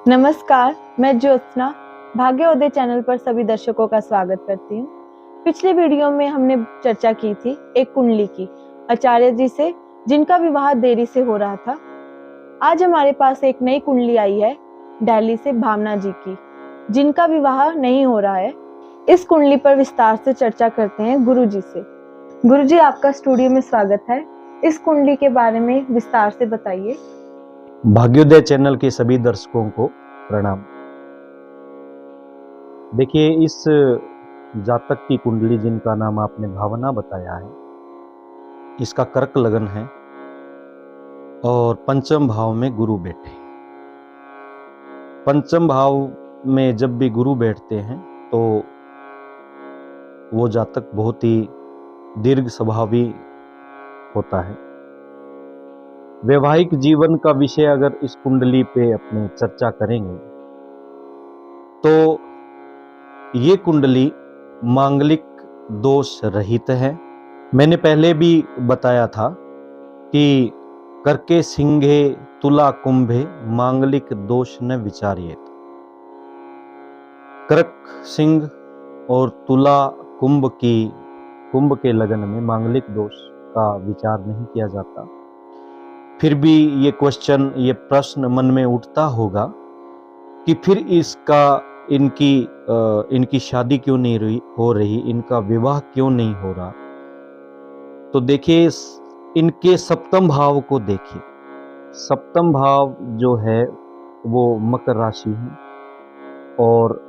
नमस्कार, मैं ज्योत्सना भाग्योदय चैनल पर सभी दर्शकों का स्वागत करती हूँ। पिछले वीडियो में हमने चर्चा की थी एक कुंडली की आचार्य जी से, जिनका विवाह देरी से हो रहा था। आज हमारे पास एक नई कुंडली आई है दिल्ली से भावना जी की, जिनका विवाह नहीं हो रहा है। इस कुंडली पर विस्तार से चर्चा करते हैं गुरु जी से। गुरु जी, आपका स्टूडियो में स्वागत है। इस कुंडली के बारे में विस्तार से बताइए। भाग्योदय चैनल के सभी दर्शकों को प्रणाम। देखिए, इस जातक की कुंडली, जिनका नाम आपने भावना बताया है, इसका कर्क लगन है और पंचम भाव में गुरु बैठे। पंचम भाव में जब भी गुरु बैठते हैं तो वो जातक बहुत ही दीर्घ स्वभावी होता है। वैवाहिक जीवन का विषय अगर इस कुंडली पे अपने चर्चा करेंगे तो ये कुंडली मांगलिक दोष रहित है। मैंने पहले भी बताया था कि कर्के सिंहे तुला कुंभे मांगलिक दोष न विचार्येत। कर्क सिंह और तुला कुंभ के लगन में मांगलिक दोष का विचार नहीं किया जाता। फिर भी ये क्वेश्चन, ये प्रश्न मन में उठता होगा कि फिर इनकी शादी क्यों नहीं हो रही, इनका विवाह क्यों नहीं हो रहा। तो देखिए, इनके सप्तम भाव को देखिए। सप्तम भाव जो है वो मकर राशि है और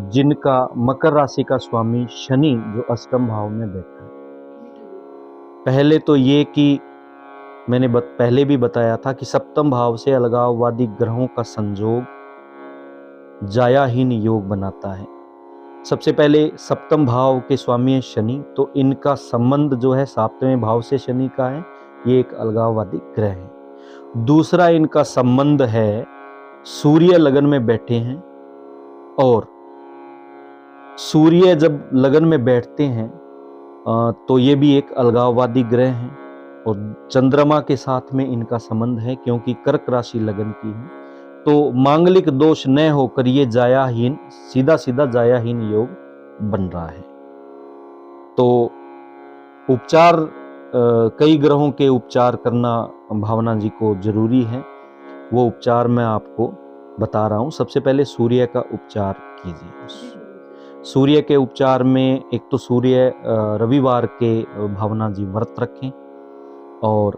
जिनका मकर राशि का स्वामी शनि जो अष्टम भाव में बैठा है। पहले तो ये कि मैंने पहले भी बताया था कि सप्तम भाव से अलगाववादी ग्रहों का संयोग जायाहीन योग बनाता है। सबसे पहले सप्तम भाव के स्वामी है शनि, तो इनका संबंध जो है सातवें भाव से शनि का है, ये एक अलगाववादी ग्रह है। दूसरा इनका संबंध है सूर्य लगन में बैठे हैं, और सूर्य जब लगन में बैठते हैं तो ये भी एक अलगाववादी ग्रह है, और चंद्रमा के साथ में इनका संबंध है क्योंकि कर्क राशि लगन की है। तो मांगलिक दोष न होकर ये जायाहीन, सीधा सीधा जायाहीन योग बन रहा है। तो उपचार, कई ग्रहों के उपचार करना भावना जी को जरूरी है। वो उपचार मैं आपको बता रहा हूं। सबसे पहले सूर्य का उपचार कीजिए। सूर्य के उपचार में एक तो सूर्य रविवार के भावना जी व्रत रखें और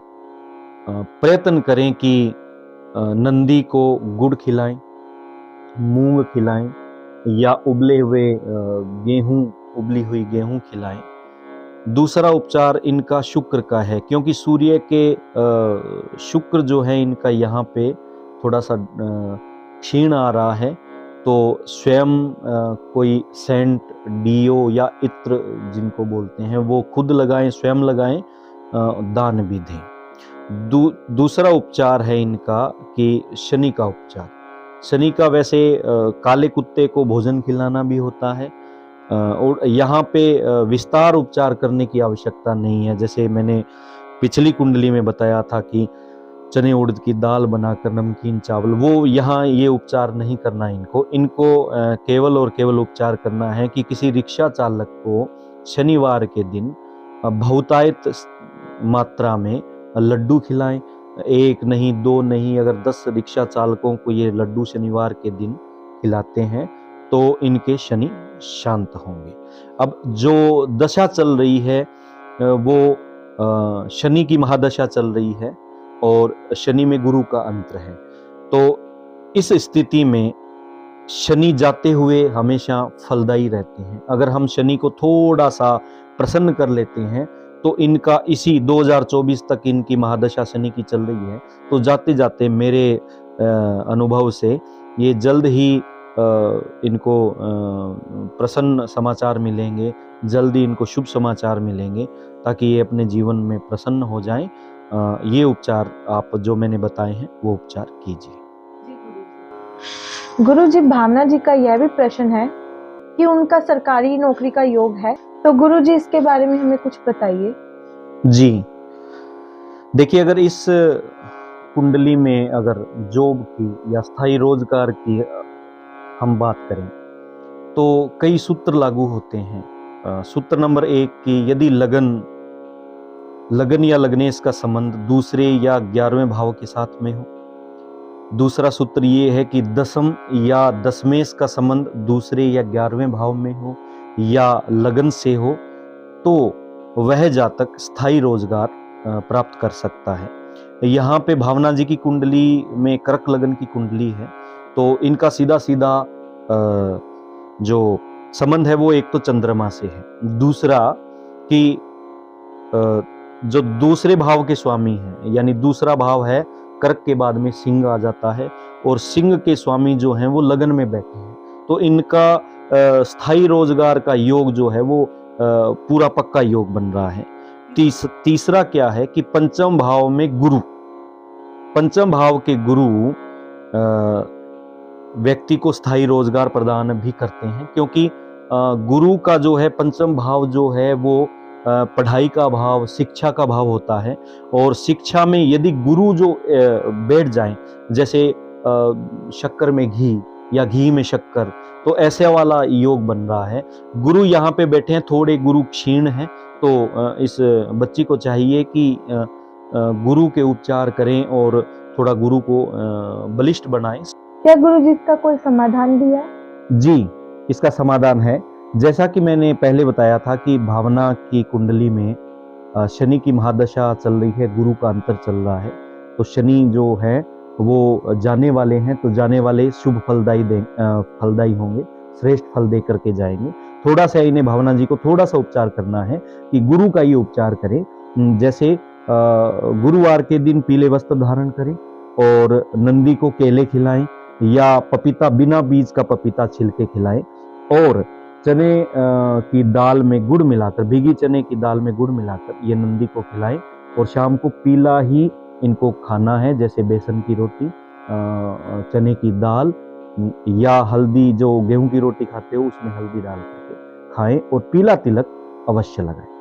प्रयत्न करें कि नंदी को गुड़ खिलाएं, मूंग खिलाएं या उबले हुए उबली हुई गेहूं खिलाएं। दूसरा उपचार इनका शुक्र का है, क्योंकि सूर्य के शुक्र जो है इनका यहाँ पे थोड़ा सा क्षीण आ रहा है। तो स्वयं कोई सेंट, डीओ या इत्र जिनको बोलते हैं वो खुद लगाएं, स्वयं लगाएं, दान भी दें। दूसरा उपचार है इनका कि शनि का उपचार। शनि का वैसे काले कुत्ते को भोजन खिलाना भी होता है, और यहाँ पे विस्तार उपचार करने की आवश्यकता नहीं है। जैसे मैंने पिछली कुंडली में बताया था कि चने उड़द की दाल बनाकर नमकीन चावल, वो यहाँ ये उपचार नहीं करना इनको केवल और केवल उपचार करना है कि किसी रिक्शा चालक को शनिवार के दिन बहुतायत मात्रा में लड्डू खिलाएं। एक नहीं, दो नहीं, अगर 10 रिक्शा चालकों को ये लड्डू शनिवार के दिन खिलाते हैं तो इनके शनि शांत होंगे। अब जो दशा चल रही है वो शनि की महादशा चल रही है और शनि में गुरु का अंतर है। तो इस स्थिति में शनि जाते हुए हमेशा फलदायी रहते हैं। अगर हम शनि को थोड़ा सा प्रसन्न कर लेते हैं तो इनका इसी 2024 तक इनकी महादशा शनि की चल रही है, तो जाते जाते मेरे अनुभव से ये जल्द ही इनको प्रसन्न समाचार मिलेंगे, जल्दी इनको शुभ समाचार मिलेंगे, ताकि ये अपने जीवन में प्रसन्न हो जाएं। ये उपचार आप जो मैंने बताए हैं वो उपचार कीजिए। गुरु जी, भावना जी का यह भी प्रश्न है कि उनका सरकारी नौकरी का योग है, तो गुरु जी इसके बारे में हमें कुछ बताइए। जी, देखिए, अगर इस कुंडली में अगर जॉब की या स्थायी रोजगार की हम बात करें तो कई सूत्र लागू होते हैं। सूत्र नंबर 1 कि यदि लगन या लग्नेश का संबंध दूसरे या 11वें भाव के साथ में हो। दूसरा सूत्र ये है कि दशम या दशमेश का संबंध दूसरे या 11वें भाव में हो या लगन से हो, तो वह जातक स्थायी रोजगार प्राप्त कर सकता है। यहाँ पे भावना जी की कुंडली में कर्क लगन की कुंडली है, तो इनका सीधा सीधा जो संबंध है वो एक तो चंद्रमा से है, दूसरा कि जो दूसरे भाव के स्वामी हैं, यानी दूसरा भाव है कर्क के बाद में सिंह आ जाता है और सिंह के स्वामी जो हैं वो लगन में बैठे हैं, तो इनका स्थायी रोजगार का योग जो है वो पूरा पक्का योग बन रहा है। तीसरा क्या है कि पंचम भाव में गुरु, पंचम भाव के गुरु व्यक्ति को स्थायी रोजगार प्रदान भी करते हैं, क्योंकि गुरु का जो है पंचम भाव जो है वो पढ़ाई का भाव, शिक्षा का भाव होता है। और शिक्षा में यदि गुरु जो बैठ जाएं, जैसे शक्कर में घी या घी में शक्कर, तो ऐसे वाला योग बन रहा है। गुरु यहाँ पे बैठे हैं, थोड़े गुरु क्षीण हैं, तो इस बच्ची को चाहिए कि गुरु के उपचार करें और थोड़ा गुरु को बलिष्ठ बनाएं। क्या गुरु जी इसका कोई समाधान भी है? जी, इसका समाधान है। जैसा कि मैंने पहले बताया था कि भावना की कुंडली में शनि की महादशा चल रही है, गुरु का अंतर चल रहा है, तो शनि जो है वो जाने वाले हैं, तो जाने वाले शुभ फलदायी होंगे, श्रेष्ठ फल दे करके जाएंगे। थोड़ा सा इन्हें भावना जी को थोड़ा सा उपचार करना है कि गुरु का ये उपचार करें। जैसे गुरुवार के दिन पीले वस्त्र धारण करें और नंदी को केले खिलाएं या पपीता, बिना बीज का पपीता छिलके खिलाएं और चने की दाल में गुड़ मिलाकर, भीगी चने की दाल में गुड़ मिलाकर ये नंदी को खिलाएं और शाम को पीला ही इनको खाना है, जैसे बेसन की रोटी, चने की दाल या हल्दी, जो गेहूं की रोटी खाते हो उसमें हल्दी डाल करके खाएं और पीला तिलक अवश्य लगाएं।